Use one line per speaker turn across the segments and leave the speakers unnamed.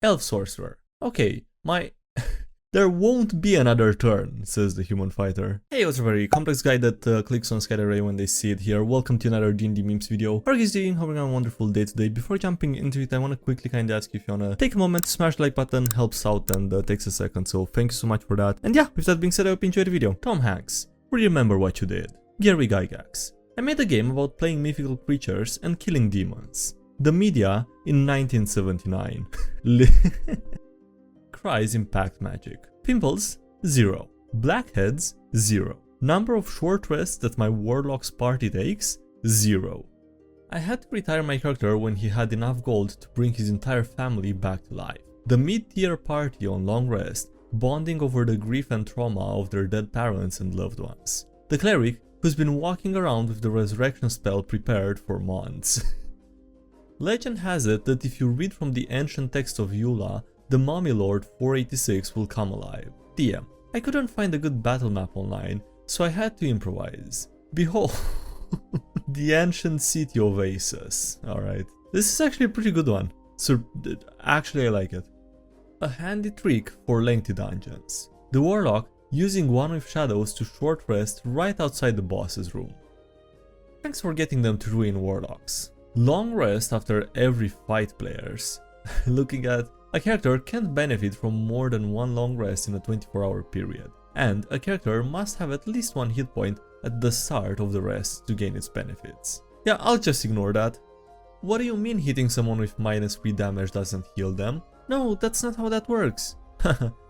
Elf Sorcerer. Okay, my... There won't be another turn, says the human fighter. Hey, what's up, very complex guy that clicks on SkyDieRay when they see it here. Welcome to another DnDMemes video. How are you guys doing? Hoping on a wonderful day today. Before jumping into it, I want to quickly kind of ask you if you want to take a moment to smash the like button. Helps out and takes a second, so thank you so much for that. And yeah, with that being said, I hope you enjoyed the video. Tom Hanks, remember what you did. Gary Gygax. I made a game about playing mythical creatures and killing demons. The media in 1979. Cries impact magic. Pimples, 0. Blackheads, 0. Number of short rests that my warlock's party takes, 0. I had to retire my character when he had enough gold to bring his entire family back to life. The mid-tier party on long rest, bonding over the grief and trauma of their dead parents and loved ones. The cleric, who's been walking around with the resurrection spell prepared for months. Legend has it that if you read from the ancient text of Eula, the Mummy Lord 486 will come alive. DM. I couldn't find a good battle map online, so I had to improvise. Behold, the ancient city of Asus. Alright. This is actually a pretty good one. So, actually I like it. A handy trick for lengthy dungeons. The Warlock using one with shadows to short rest right outside the boss's room. Thanks for getting them to ruin Warlocks. Long rest after every fight players. Looking at a character can't benefit from more than one long rest in a 24-hour period, and a character must have at least one hit point at the start of the rest to gain its benefits. Yeah, I'll just ignore that. What do you mean hitting someone with -3 damage doesn't heal them? No, that's not how that works.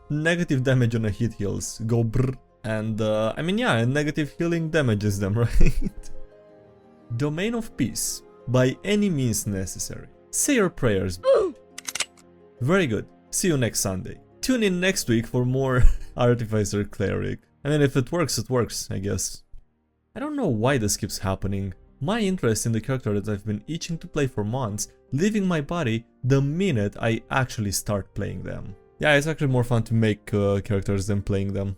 Negative damage on a hit heals, go brr, and I mean yeah, negative healing damages them, right? Domain of Peace, by any means necessary. Say your prayers. Very good. See you next Sunday. Tune in next week for more Artificer Cleric. I mean, if it works, I guess. I don't know why this keeps happening. My interest in the character that I've been itching to play for months, leaving my body the minute I actually start playing them. Yeah, it's actually more fun to make characters than playing them.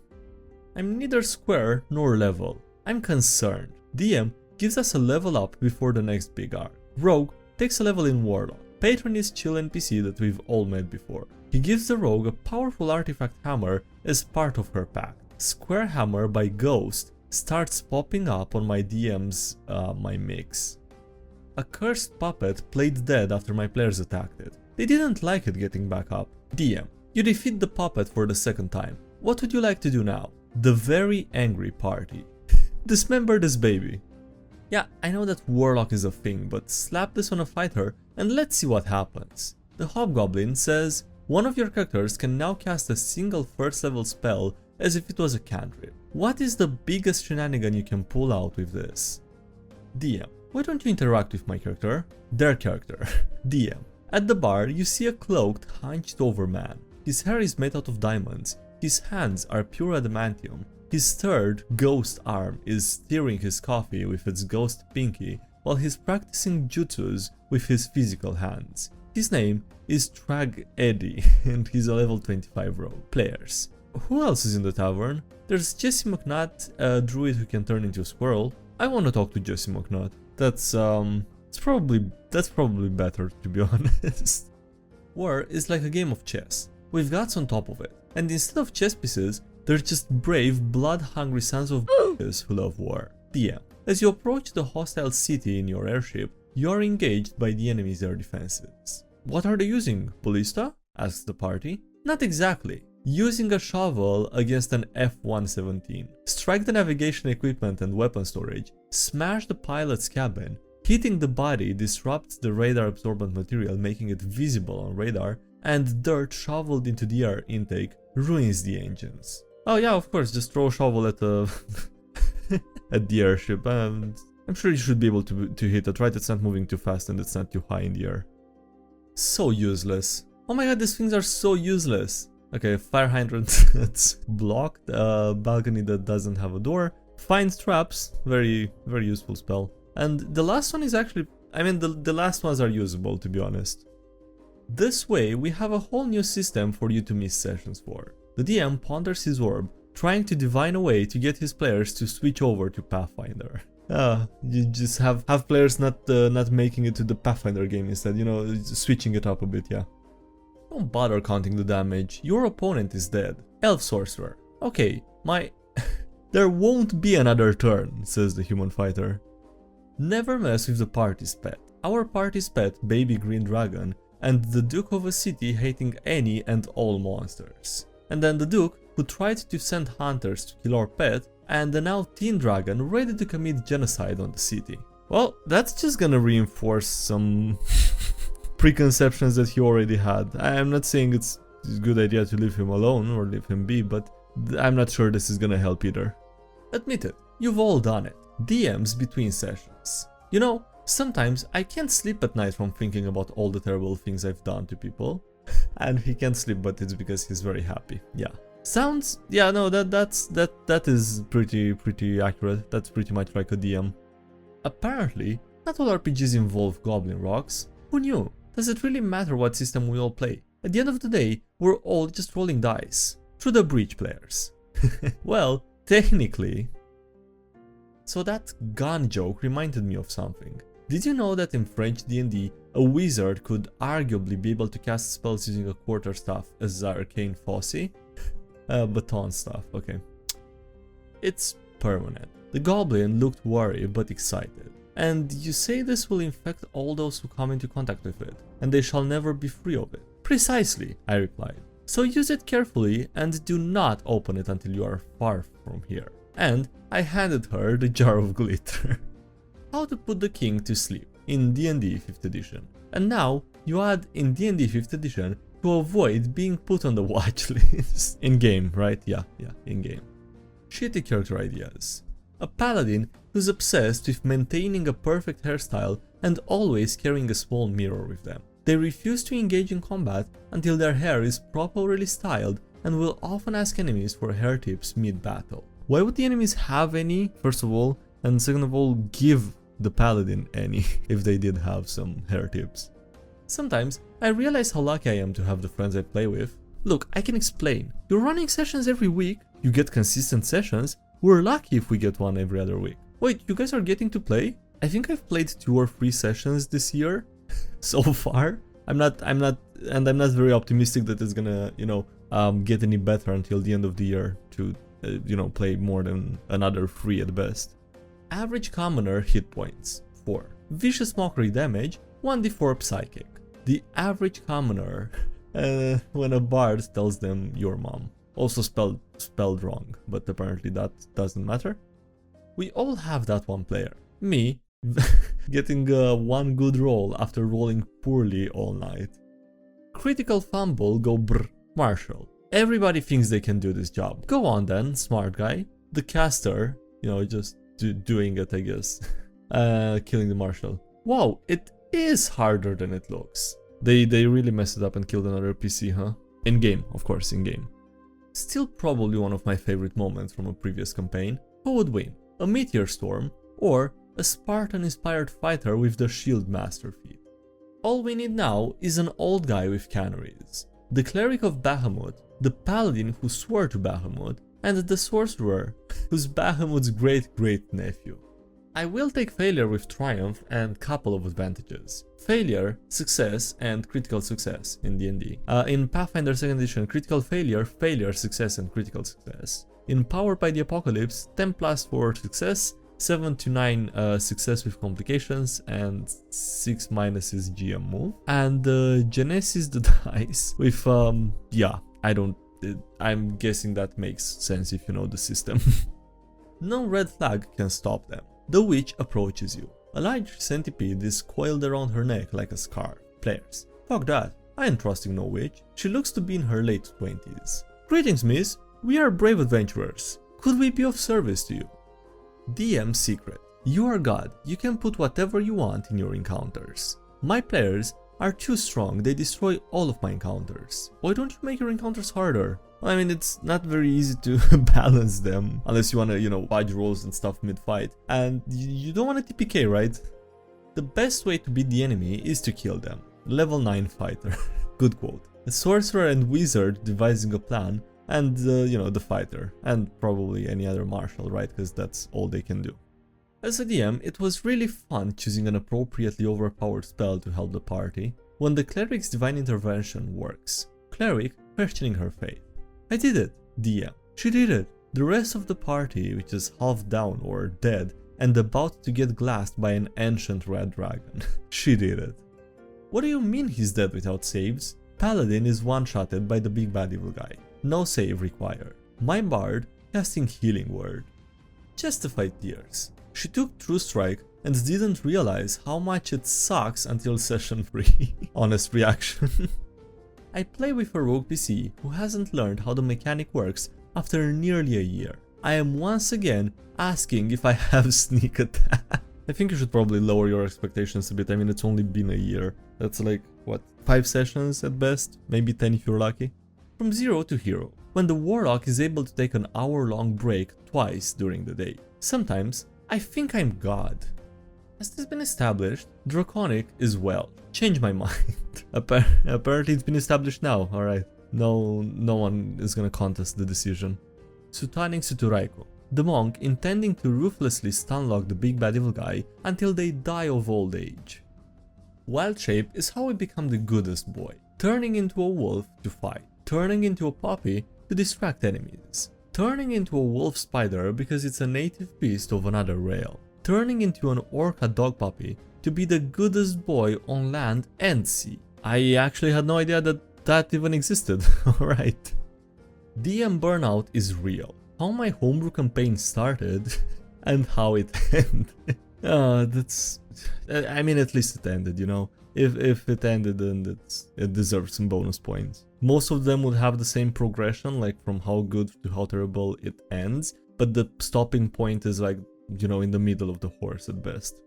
I'm neither square nor level. I'm concerned. DM gives us a level up before the next big arc. Rogue takes a level in Warlock. Patron is chill NPC that we've all met before. He gives the rogue a powerful artifact hammer as part of her pack. Square hammer by Ghost starts popping up on my DM's my mix. A cursed puppet played dead after my players attacked it. They didn't like it getting back up. DM, you defeat the puppet for the second time. What would you like to do now? The very angry party. Dismember this baby. Yeah, I know that Warlock is a thing, but slap this on a fighter and let's see what happens. The Hobgoblin says, one of your characters can now cast a single first level spell as if it was a cantrip. What is the biggest shenanigan you can pull out with this? DM, why don't you interact with my character? Their character. DM, at the bar you see a cloaked, hunched over man. His hair is made out of diamonds, his hands are pure adamantium. His third ghost arm is stirring his coffee with its ghost pinky while he's practicing jutsus with his physical hands. His name is Trag Eddie and he's a level 25 rogue. Players. Who else is in the tavern? There's Jesse McNutt, a druid who can turn into a squirrel. I want to talk to Jesse McNutt. That's probably better, to be honest. War is like a game of chess, with gods on top of it, and instead of chess pieces, they're just brave, blood-hungry sons of bitches who love war. DM. As you approach the hostile city in your airship, you are engaged by the enemy's air defenses. What are they using? Ballista? Asks the party. Not exactly. Using a shovel against an F-117. Strike the navigation equipment and weapon storage, smash the pilot's cabin, hitting the body disrupts the radar absorbent material making it visible on radar, and dirt shoveled into the air intake ruins the engines. Oh yeah, of course, just throw a shovel at the at the airship, and I'm sure you should be able to hit it, right? It's not moving too fast and it's not too high in the air. So useless. Oh my god, these things are so useless. Okay, fire hydrant that's blocked, balcony that doesn't have a door, finds traps, very useful spell. And the last one is actually, I mean the last ones are usable, to be honest. This way, we have a whole new system for you to miss sessions for. The DM ponders his orb, trying to divine a way to get his players to switch over to Pathfinder. You just have players not making it to the Pathfinder game instead, you know, switching it up a bit, yeah. Don't bother counting the damage, your opponent is dead. Elf Sorcerer. Okay, there won't be another turn, says the human fighter. Never mess with the party's pet. Our party's pet, Baby Green Dragon, and the Duke of a city hating any and all monsters. And then the Duke, who tried to send hunters to kill our pet, and the now teen dragon ready to commit genocide on the city. Well, that's just gonna reinforce some preconceptions that he already had. I'm not saying it's a good idea to leave him alone or leave him be, but I'm not sure this is gonna help either. Admit it, you've all done it. DMs between sessions. You know, sometimes I can't sleep at night from thinking about all the terrible things I've done to people. And he can't sleep, but it's because he's very happy. Yeah. Sounds, yeah, no, that is pretty accurate. That's pretty much like a DM. Apparently, not all RPGs involve goblin rocks. Who knew? Does it really matter what system we all play? At the end of the day, we're all just rolling dice. Through the breach players. Well, technically. So that gun joke reminded me of something. Did you know that in French D&D, a wizard could arguably be able to cast spells using a quarterstaff as arcane foci? Baton staff, okay. It's permanent. The goblin looked worried but excited. And you say this will infect all those who come into contact with it, and they shall never be free of it. Precisely, I replied. So use it carefully and do not open it until you are far from here. And I handed her the jar of glitter. How to put the king to sleep in D&D 5th edition. And now you add in D&D 5th edition to avoid being put on the watch list. In-game, right? Yeah, in-game. Shitty character ideas. A paladin who's obsessed with maintaining a perfect hairstyle and always carrying a small mirror with them. They refuse to engage in combat until their hair is properly styled and will often ask enemies for hair tips mid-battle. Why would the enemies have any, first of all, and second of all, give the paladin any if they did have some hair tips? Sometimes I realize how lucky I am to have the friends I play with. Look, I can explain. You're running sessions every week, you get consistent sessions, we're lucky if we get one every other week. Wait, you guys are getting to play? I think I've played 2 or 3 sessions this year so far. I'm not very optimistic that it's gonna, get any better until the end of the year to, play more than another 3 at best. Average commoner hit points 4. Vicious mockery damage 1d4 psychic. The average commoner when a bard tells them your mom. Also spelled wrong, but apparently that doesn't matter. We all have that one player. Me, getting one good roll after rolling poorly all night. Critical fumble go brr. Marshall. Everybody thinks they can do this job. Go on then, smart guy. The caster, just doing it, I guess. Killing the marshal. Wow, it is harder than it looks. They really messed it up and killed another PC, huh? In-game, of course, in-game. Still probably one of my favorite moments from a previous campaign. Who would win? A meteor storm or a Spartan-inspired fighter with the shield master feat? All we need now is an old guy with canaries. The cleric of Bahamut, the paladin who swore to Bahamut, and the sorcerer who's Bahamut's great-great-nephew. I will take failure with triumph and couple of advantages. Failure, success, and critical success in D&D. In Pathfinder 2nd edition, critical failure, failure, success, and critical success. In Powered by the Apocalypse, 10+ for success, 7 to 9 success with complications, and 6 minuses GM move. And Genesis the dice with, I'm guessing that makes sense if you know the system. No red flag can stop them. The witch approaches you. A large centipede is coiled around her neck like a scarf. Players. Fuck that. I ain't trusting no witch. She looks to be in her late 20s. Greetings, miss. We are brave adventurers. Could we be of service to you? DM secret. You are God. You can put whatever you want in your encounters. My players are too strong. They destroy all of my encounters. Why don't you make your encounters harder? I mean, it's not very easy to balance them unless you want to, fudge rolls and stuff mid-fight. And you don't want to TPK, right? The best way to beat the enemy is to kill them. Level 9 fighter. Good quote. A sorcerer and wizard devising a plan, and, the fighter. And probably any other marshal, right? Because that's all they can do. As a DM, it was really fun choosing an appropriately overpowered spell to help the party. when the cleric's divine intervention works. Cleric questioning her faith. I did it, DM. She did it. The rest of the party, which is half down or dead and about to get glassed by an ancient red dragon. She did it. What do you mean he's dead without saves? Paladin is one-shotted by the big bad evil guy. No save required. My bard casting healing word. Justified tears. She took True Strike and didn't realize how much it sucks until session 3. Honest reaction. I play with a rogue PC who hasn't learned how the mechanic works after nearly a year. I am once again asking if I have sneak attack. I think you should probably lower your expectations a bit. I mean, it's only been a year. That's like, what, 5 sessions at best? Maybe 10 if you're lucky. From 0 to hero, when the warlock is able to take an hour-long break twice during the day. Sometimes, I think I'm God. Has this been established? Draconic is well. Change my mind. Apparently it's been established now, alright. No one is gonna contest the decision. Sutaning Suturaiko. The monk intending to ruthlessly stunlock the big bad evil guy until they die of old age. Wild shape is how we become the goodest boy. Turning into a wolf to fight. Turning into a puppy to distract enemies. Turning into a wolf spider because it's a native beast of another rail. Turning into an orca dog puppy to be the goodest boy on land and sea. I actually had no idea that even existed. Alright. DM burnout is real. How my homebrew campaign started and how it ended. I mean, at least it ended, you know. If it ended, then it deserves some bonus points. Most of them would have the same progression, like from how good to how terrible it ends, but the stopping point is like, you know, in the middle of the horse at best.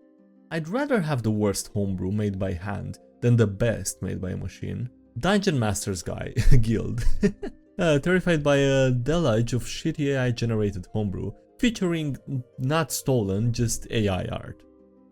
I'd rather have the worst homebrew made by hand than the best made by a machine. Dungeon Master's Guy, Guild. Terrified by a deluge of shitty AI generated homebrew, featuring not stolen, just AI art.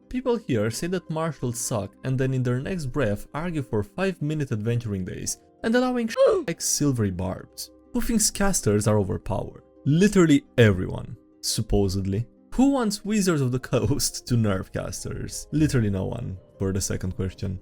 People here say that marshals suck and then in their next breath argue for 5-minute adventuring days and allowing like silvery barbs. Who thinks casters are overpowered? Literally everyone, supposedly. Who wants Wizards of the Coast to nerf casters? Literally no one, for the second question.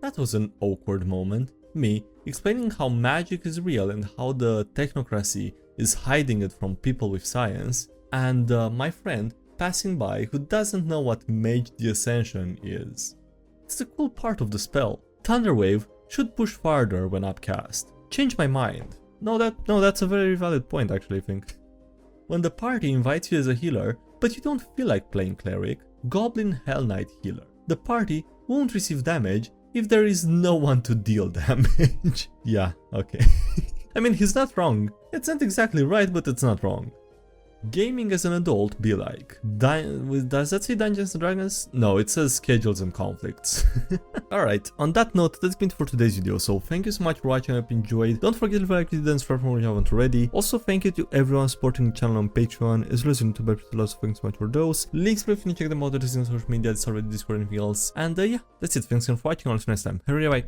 That was an awkward moment. Me explaining how magic is real and how the technocracy is hiding it from people with science, and my friend passing by who doesn't know what Mage the Ascension is. It's the cool part of the spell. Thunderwave should push farther when upcast. Change my mind. No, that's a very valid point actually, I think. When the party invites you as a healer, but you don't feel like playing cleric, Goblin Hell Knight healer. The party won't receive damage if there is no one to deal damage. Yeah, okay. I mean, he's not wrong. It's not exactly right, but it's not wrong. Gaming as an adult be like. Does that say Dungeons & Dragons? No, it says Schedules and Conflicts. Alright, on that note, that's been it for today's video, so thank you so much for watching, I hope you enjoyed. Don't forget to like it and subscribe if you haven't already. Also, thank you to everyone supporting the channel on Patreon, as well as YouTube, so thanks so much for those. Links below if you check them out, there's on social media, it's already Discord and anything else. And yeah, that's it, thanks again for watching, I'll see you next time. Bye.